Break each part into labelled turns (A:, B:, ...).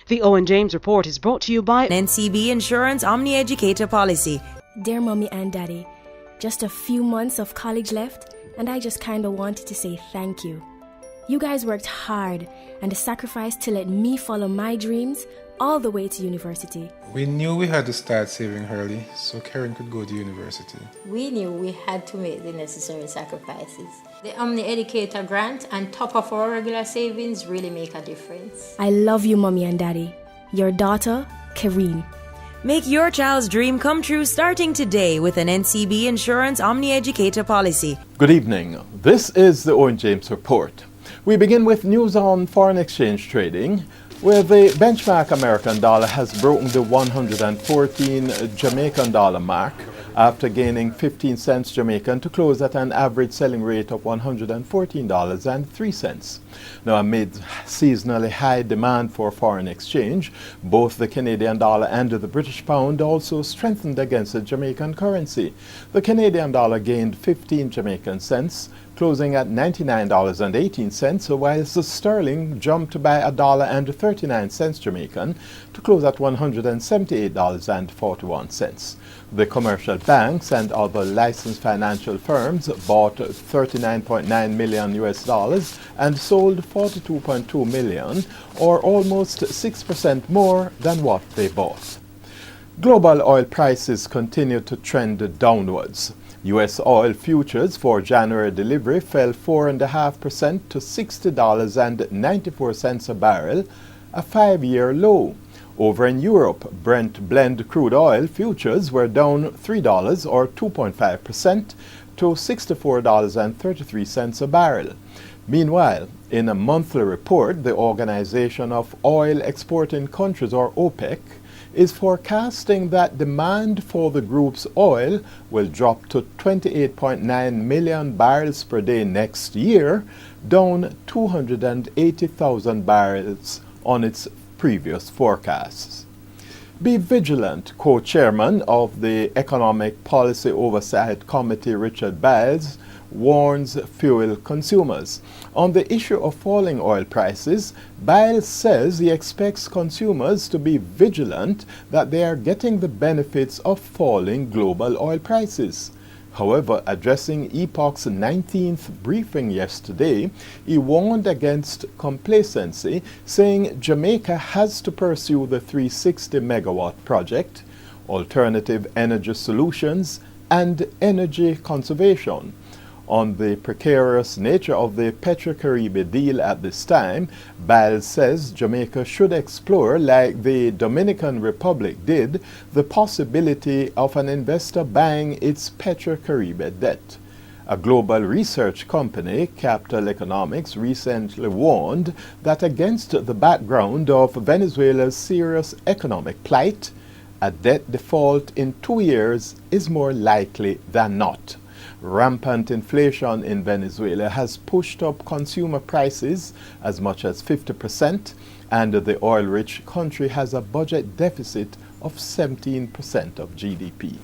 A: The Owen James Report is brought to you by
B: NCB Insurance Omni Educator Policy.
C: Dear Mommy and Daddy, just a few months of college left, and I just kinda wanted to say thank you. You guys worked hard and the sacrifice to let me follow my dreams all the way to university.
D: We knew we had to start saving early so Karen could go to university.
E: We knew we had to make the necessary sacrifices. The Omni Educator grant and top of our regular savings really make a difference.
C: I love you, Mommy and Daddy. Your daughter, Kareen.
B: Make your child's dream come true starting today with an NCB Insurance Omni Educator Policy.
F: Good evening. This is the Owen James Report. We begin with news on foreign exchange trading, where the benchmark American dollar has broken the 114 Jamaican dollar mark after gaining 15 cents Jamaican to close at an average selling rate of $114.03. Now, amid seasonally high demand for foreign exchange, both the Canadian dollar and the British pound also strengthened against the Jamaican currency. The Canadian dollar gained 15 Jamaican cents, closing at $99.18, whilst the sterling jumped by $1.39 Jamaican to close at $178.41. The commercial banks and other licensed financial firms bought $39.9 million and sold $42.2 million, or almost 6% more than what they bought. Global oil prices continue to trend downwards. U.S. oil futures for January delivery fell 4.5% to $60.94 a barrel, a 5-year low. Over in Europe, Brent blend crude oil futures were down $3 or 2.5% to $64.33 a barrel. Meanwhile, in a monthly report, the Organization of Oil Exporting Countries, or OPEC, is forecasting that demand for the group's oil will drop to 28.9 million barrels per day next year, down 280,000 barrels on its previous forecasts. Be vigilant, co-chairman of the Economic Policy Oversight Committee, Richard Biles, warns fuel consumers. On the issue of falling oil prices, Biles says he expects consumers to be vigilant that they are getting the benefits of falling global oil prices. However, addressing EPOC's 19th briefing yesterday, he warned against complacency, saying Jamaica has to pursue the 360 megawatt project, alternative energy solutions, and energy conservation. On the precarious nature of the Petrocaribe deal at this time, Biles says Jamaica should explore, like the Dominican Republic did, the possibility of an investor buying its Petrocaribe debt. A global research company, Capital Economics, recently warned that against the background of Venezuela's serious economic plight, a debt default in 2 years is more likely than not. Rampant inflation in Venezuela has pushed up consumer prices as much as 50%, and the oil-rich country has a budget deficit of 17% of GDP.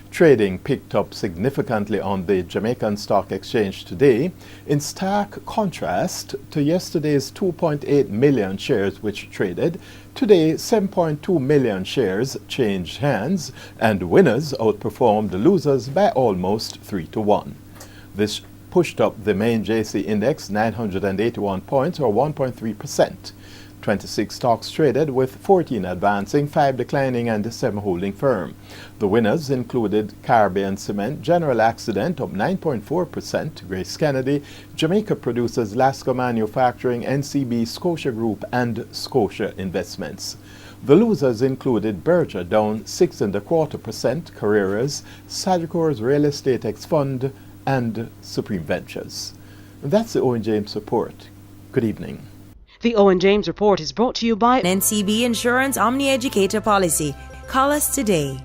F: Trading picked up significantly on the Jamaican Stock Exchange today, in stark contrast to yesterday's 2.8 million shares which traded. Today, 7.2 million shares changed hands, and winners outperformed the losers by almost 3-1. This pushed up the main JC index 981 points, or 1.3%. 26 stocks traded, with 14 advancing, 5 declining, and 7 holding firm. The winners included Caribbean Cement, General Accident up 9.4%, Grace Kennedy, Jamaica Producers, Lasco Manufacturing, NCB, Scotia Group, and Scotia Investments. The losers included Berger down 6.25%, Carreras, Sagicors Real Estate X Fund, and Supreme Ventures. That's the Owen James Report. Good evening.
A: The Owen James Report is brought to you by
B: NCB Insurance Omni Educator Policy. Call us today.